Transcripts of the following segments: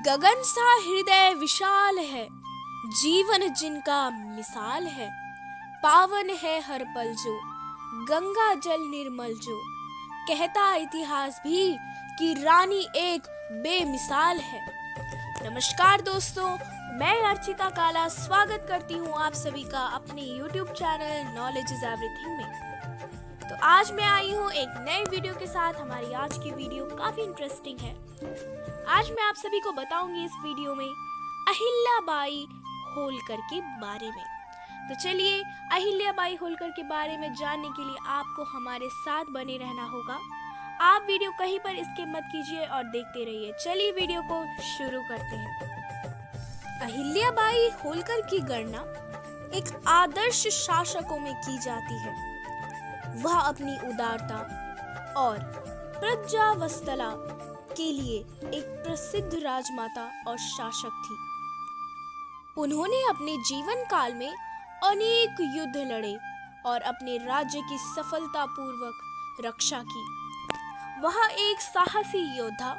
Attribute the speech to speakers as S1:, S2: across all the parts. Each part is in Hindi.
S1: गगन सा हृदय विशाल है, जीवन जिनका मिसाल है। पावन है हर पल जो, गंगा जल निर्मल जो। कहता इतिहास भी कि रानी एक बेमिसाल है। नमस्कार दोस्तों, मैं अर्चिता काला स्वागत करती हूँ आप सभी का अपने YouTube channel knowledge is everything में। तो आज मैं आई हूँ एक नए वीडियो के साथ। हमारी आज की वीडियो काफी इंटरेस्टिंग है। आज मैं आप सभी को बताऊंगी इस वीडियो में अहिल्याबाई होलकर के बारे में। तो चलिए, अहिल्याबाई होलकर के बारे में जानने के लिए आपको हमारे साथ बने रहना होगा। आप वीडियो कहीं पर स्किप मत कीजिए और देखते रहिए। चलिए वीडियो को शुरू करते हैं। अहिल्याबाई होलकर की गणना एक आदर्श शासकों में की जाती है। वह अपनी उदारता और प्रजावत्सलता के लिए एक प्रसिद्ध राजमाता और शासक थी। उन्होंने अपने जीवन काल में अनेक युद्ध लड़े और अपने राज्य की सफलतापूर्वक रक्षा की। वह एक साहसी योद्धा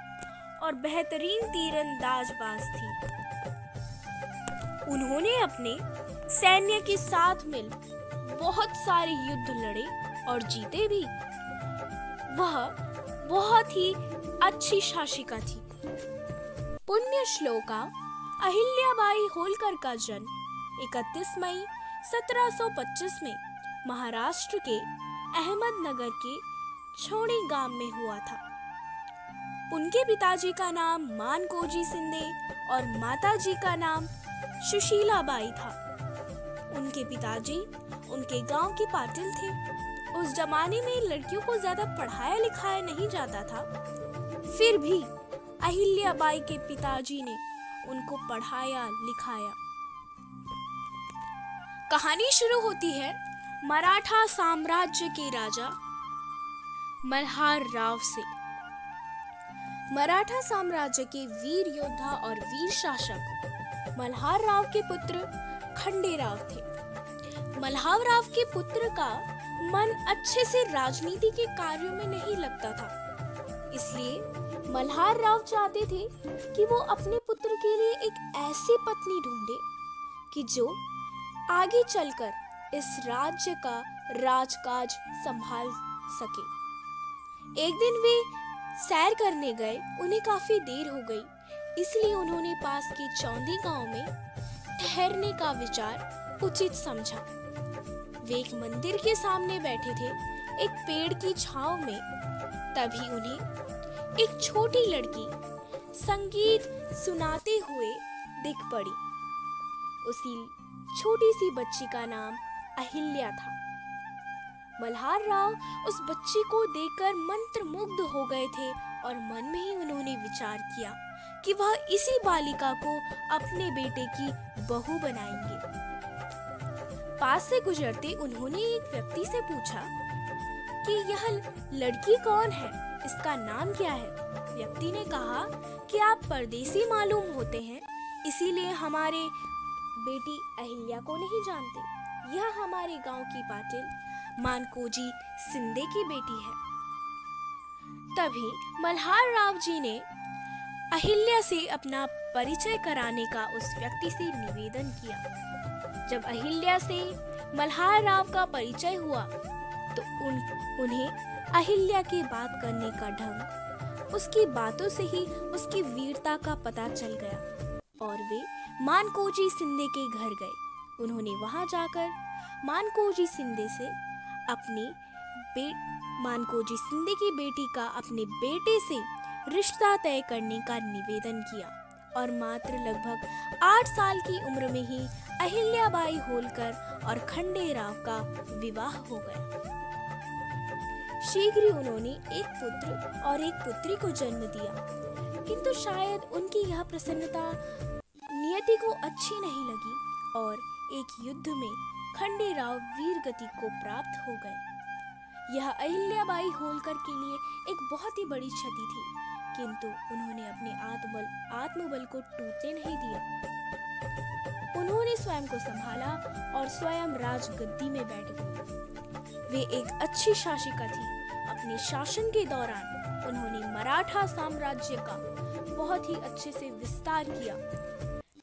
S1: और बेहतरीन तीरंदाजबाज थी। उन्होंने अपने सैन्य के साथ मिल बहुत सारे युद्ध लड़े और जीते भी। वह बहुत ही अच्छी शासिका थी। पुण्य श्लोका अहिल्याबाई होलकर का जन्म 31 मई 1725 में महाराष्ट्र के अहमदनगर के छोणी गांव में हुआ था। उनके पिताजी का नाम मानकोजी शिंदे और माताजी का नाम सुशीलाबाई था। उनके पिताजी उनके गांव के पाटिल थे। उस जमाने में लड़कियों को ज्यादा पढ़ाया लिखाया नहीं जाता था। फिर भी अहिल्याबाई के पिताजी ने उनको पढ़ाया लिखाया। कहानी शुरू होती है मराठा साम्राज्य के राजा मल्हार राव से। मराठा साम्राज्य के वीर योद्धा और वीर शासक मल्हार राव के पुत्र खंडेराव थे। मल्हार राव के पुत्र का मन अच्छे से राजनीति के कार्यों में नहीं लगता था। इसलिए मल्हार राव चाहते थे कि वो अपने पुत्र के लिए एक ऐसी पत्नी ढूंढे कि जो आगे चलकर इस राज्य का राजकाज संभाल सके। एक दिन वे सैर करने गए। उन्हें काफी देर हो गई, इसलिए उन्होंने पास के चौंदी गांव में ठहरने का विचार उचित समझा। वे एक मंदिर के सामने बैठे थे, एक पेड़ की छांव में। तभी उन्हें एक छोटी लड़की संगीत सुनाते हुए दिख पड़ी। उसी छोटी सी बच्ची का नाम अहिल्या था। मल्हार राव उस बच्ची को देखकर मंत्रमुग्ध हो गए थे और मन में ही उन्होंने विचार किया कि वह इसी बालिका को अपने बेटे की बहू बनाएंगे। पास से गुजरते उन्होंने एक व्यक्ति से पूछा कि यह लड़की कौन है, इसका नाम क्या है। व्यक्ति ने कहा कि आप परदेसी मालूम होते हैं, इसीलिए हमारे बेटी अहिल्या को नहीं जानते। यह हमारे गांव की पाटिल मानकोजी शिंदे की बेटी है। तभी मल्हार राव जी ने अहिल्या से अपना परिचय कराने का उस व्यक्ति से निवेदन किया। जब अहिल्या से मल्हार राव का परिचय हुआ तो उन्हें अहिल्या की बात करने का ढंग, उसकी बातों से ही उसकी वीरता का पता चल गया और वे मानकोजी शिंदे के घर गए। उन्होंने वहां जाकर मानकोजी शिंदे की बेटी का अपने बेटे से रिश्ता तय करने का निवेदन किया और मात्र लगभग 8 साल की उम्र में ही अहिल्याबाई होलकर और खंडेराव का विवाह हो गया। शीघ्र ही उन्होंने एक पुत्र और एक पुत्री को जन्म दिया, किंतु शायद उनकी यह प्रसन्नता नियति को अच्छी नहीं लगी और एक युद्ध में खंडेराव वीर गति को प्राप्त हो गए। यह अहिल्याबाई होलकर के लिए एक बहुत ही बड़ी क्षति थी, किंतु उन्होंने अपने आत्मबल को टूटने नहीं दिया। उन्होंने स्वयं को संभाला और स्वयं राजगद्दी में बैठ गए। वे एक अच्छी शासिका थी। अपने शासन के दौरान उन्होंने मराठा साम्राज्य का बहुत ही अच्छे से विस्तार किया।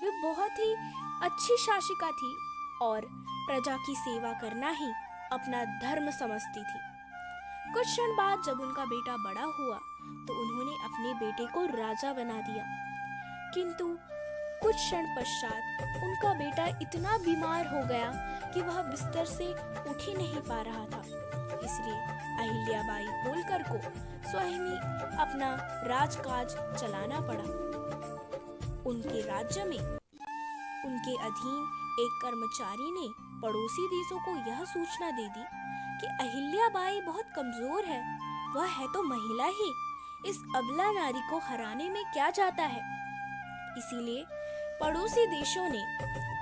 S1: वे बहुत ही अच्छी शासिका थी और प्रजा की सेवा करना ही अपना धर्म समझती थी। कुछ क्षण बाद जब उनका बेटा बड़ा हुआ तो उन्होंने अपने बेटे को राजा बना दिया, किंतु कुछ क्षण पश्चात उनका बेटा इतना बीमार हो गया कि वह बिस्तर से उठ ही नहीं पा रहा था। इसलिए अहिल्याबाई होलकर को स्वयं ही अपना राजकाज चलाना पड़ा। उनके राज्य में उनके अधीन एक कर्मचारी ने पड़ोसी देशों को यह सूचना दे दी कि अहिल्याबाई बहुत कमजोर है, वह है तो महिला ही, इस अबला नारी को हराने में क्या जाता है। इसीलिए पड़ोसी देशों ने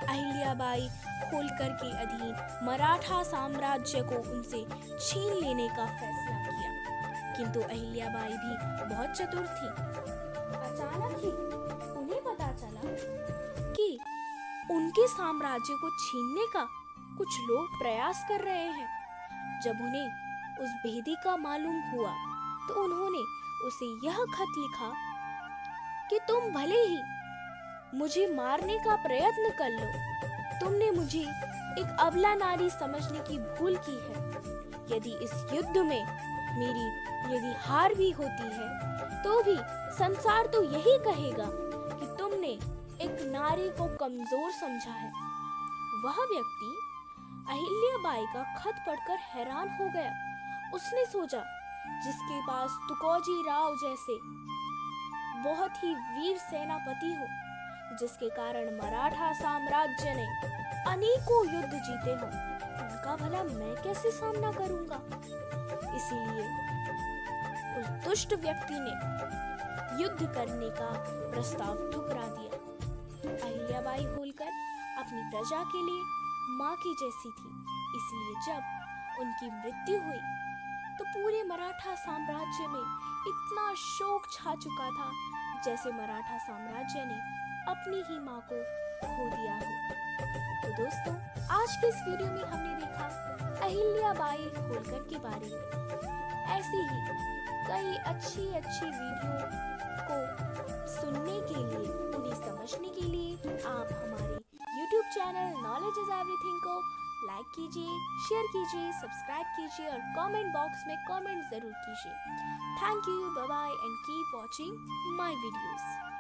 S1: अहिल्याबाई होलकर के अधीन मराठा साम्राज्य को उनसे छीन लेने का फैसला किया। किंतु अहिल्याबाई भी बहुत चतुर थी। अचानक ही उन्हें पता चला कि उनके साम्राज्य को छीनने का कुछ लोग प्रयास कर रहे हैं। जब उन्हें उस भेदी का मालूम हुआ तो उन्होंने उसे यह खत लिखा कि तुम भले ही मुझे मारने का प्रयत्न कर लो, तुमने मुझे एक अबला नारी समझने की भूल की है। यदि इस युद्ध में मेरी यदि हार भी होती है तो भी संसार तो यही कहेगा कि तुमने एक नारी को कमजोर समझा है। वह व्यक्ति अहिल्याबाई का खत पढ़कर हैरान हो गया। उसने सोचा, जिसके पास तुकोजी राव जैसे बहुत ही वीर सेनापति हो, जिसके कारण मराठा साम्राज्य ने अनेकों युद्ध जीते हों, उनका भला मैं कैसे सामना करूंगा। इसीलिए उस दुष्ट व्यक्ति ने युद्ध करने का प्रस्ताव ठुकरा दिया। अहिल्याबाई होलकर अपनी प्रजा के लिए माँ की जैसी थी, इसलिए जब उनकी मृत्यु हुई तो पूरे मराठा साम्राज्य में इतना शोक छा चुका था जैसे मराठा साम्राज्य ने अपनी ही माँ को खो दिया हो। तो दोस्तों, आज के इस वीडियो में हमने देखा अहिल्याबाई होलकर के बारे में। ऐसी ही कई अच्छी वीडियो को सुनने के लिए, उन्हें समझने के लिए आप हमारे YouTube channel knowledge is everything को लाइक कीजिए, शेयर कीजिए, सब्सक्राइब कीजिए और कमेंट बॉक्स में कमेंट जरूर कीजिए। Thank you, bye bye and keep watching my videos.